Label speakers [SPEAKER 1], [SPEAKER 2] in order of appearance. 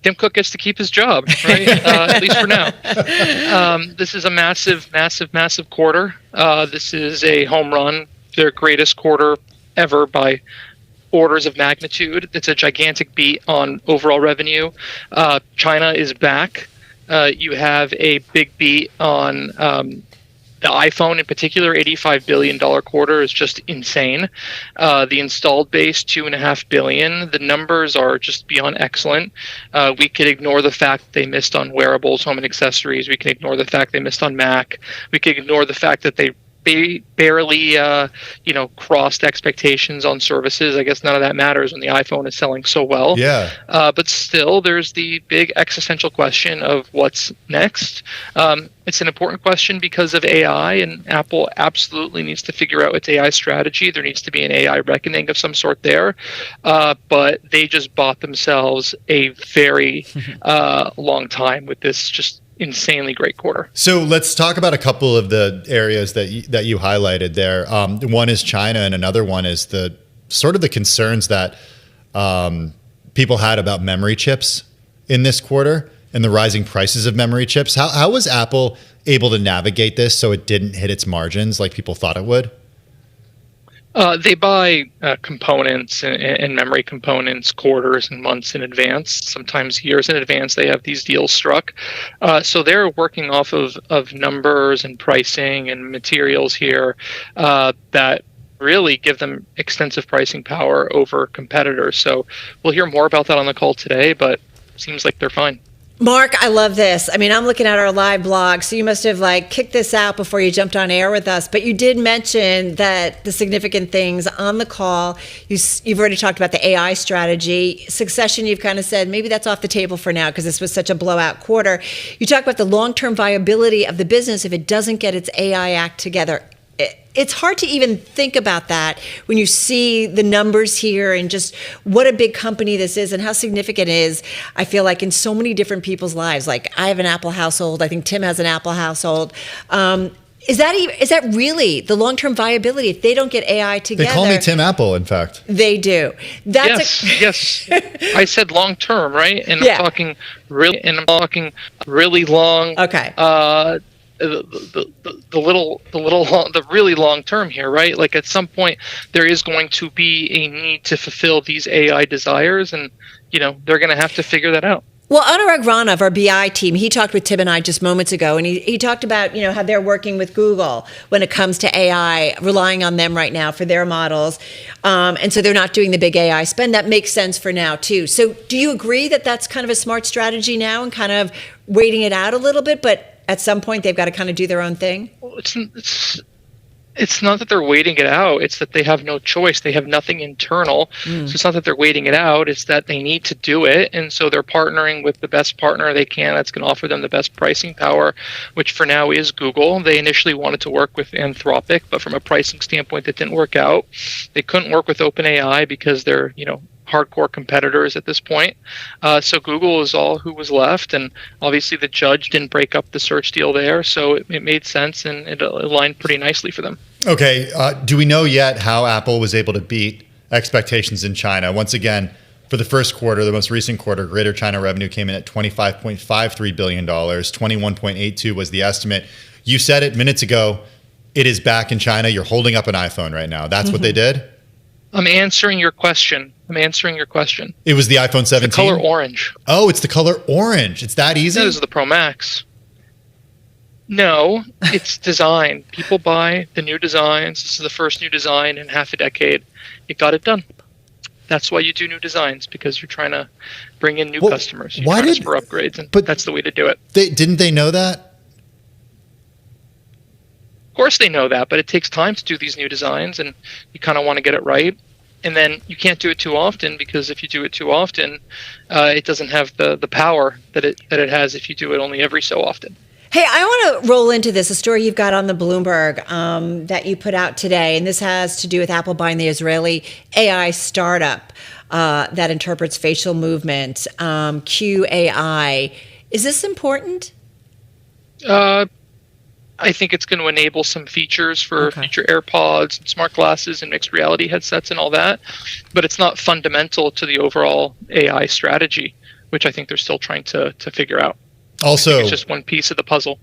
[SPEAKER 1] Tim Cook gets to keep his job, right? At least for now. This is a massive, massive, massive quarter. This is a home run, their greatest quarter ever by orders of magnitude. It's a gigantic beat on overall revenue. China is back. You have a big beat on the iPhone in particular. $85 billion quarter is just insane. The installed base, 2.5 billion. The numbers are just beyond excellent. We could ignore the fact they missed on wearables, home and accessories. We can ignore the fact they missed on Mac. We could ignore the fact that they barely crossed expectations on services. I guess none of that matters when the iPhone is selling so well.
[SPEAKER 2] Yeah.
[SPEAKER 1] But still, there's the big existential question of what's next. It's an important question because of AI, and Apple absolutely needs to figure out its AI strategy. There needs to be an AI reckoning of some sort there. But they just bought themselves a very long time with this just insanely great quarter.
[SPEAKER 2] So let's talk about a couple of the areas that you highlighted there. One is China, and another one is the sort of the concerns that people had about memory chips in this quarter and the rising prices of memory chips. How was Apple able to navigate this so it didn't hit its margins like people thought it would?
[SPEAKER 1] They buy components and memory components quarters and months in advance, sometimes years in advance. They have these deals struck. So they're working off of numbers and pricing and materials here that really give them extensive pricing power over competitors. So we'll hear more about that on the call today, but it seems like they're fine.
[SPEAKER 3] Mark, I love this. I mean, I'm looking at our live blog, so you must have kicked this out before you jumped on air with us. But you did mention that the significant things on the call, you've already talked about the AI strategy. Succession, you've kind of said maybe that's off the table for now because this was such a blowout quarter. You talk about the long-term viability of the business if it doesn't get its AI act together. It's hard to even think about that when you see the numbers here and just what a big company this is and how significant it is, I feel like, in so many different people's lives. Like, I have an Apple household. I think Tim has an Apple household. Is that really the long-term viability if they don't get AI together?
[SPEAKER 2] They call me Tim Apple, in fact.
[SPEAKER 3] They do.
[SPEAKER 1] Yes. I said long-term, right? And I'm talking really long.
[SPEAKER 3] Okay.
[SPEAKER 1] The really long term here, right? Like, at some point there is going to be a need to fulfill these AI desires, and they're going to have to figure that out.
[SPEAKER 3] Well, Anurag Rana of our BI team, he talked with Tim and I just moments ago, and he talked about how they're working with Google when it comes to AI, relying on them right now for their models, and so they're not doing the big AI spend. That makes sense for now too. So do you agree that that's kind of a smart strategy now and kind of waiting it out a little bit, but at some point they've got to kind of do their own thing?
[SPEAKER 1] Well, it's not that they're waiting it out. It's that they have no choice. They have nothing internal. So it's not that they're waiting it out. It's that they need to do it. And so they're partnering with the best partner they can that's going to offer them the best pricing power, which for now is Google. They initially wanted to work with Anthropic, but from a pricing standpoint, that didn't work out. They couldn't work with OpenAI because they're, hardcore competitors at this point. So Google is all who was left, and obviously the judge didn't break up the search deal there, so it made sense and it aligned pretty nicely for them. Okay,
[SPEAKER 2] do we know yet how Apple was able to beat expectations in China? Once again, for the first quarter, the most recent quarter, Greater China revenue came in at $25.53 billion. $21.82 was the estimate. You said it minutes ago, it is back in China. You're holding up an iPhone right now. That's what they did?
[SPEAKER 1] I'm answering your question.
[SPEAKER 2] It was the iPhone 17?
[SPEAKER 1] The color orange.
[SPEAKER 2] Oh, it's the color orange. It's that easy?
[SPEAKER 1] No, this is the Pro Max. No, it's design. People buy the new designs. This is the first new design in half a decade. It got it done. That's why you do new designs, because you're trying to bring in new customers. You're trying to spur upgrades, and that's the way to do it.
[SPEAKER 2] Didn't they know that?
[SPEAKER 1] Of course they know that, but it takes time to do these new designs, and you kind of want to get it right. And then you can't do it too often, because if you do it too often, it doesn't have the power that it has if you do it only every so often.
[SPEAKER 3] Hey, I want to roll into this, a story you've got on the Bloomberg that you put out today, and this has to do with Apple buying the Israeli AI startup that interprets facial movement, QAI. Is this important?
[SPEAKER 1] I think it's going to enable some features for future AirPods and smart glasses and mixed reality headsets and all that, but it's not fundamental to the overall AI strategy. which I think they're still trying to figure out.
[SPEAKER 2] Also,
[SPEAKER 1] it's just one piece of the puzzle.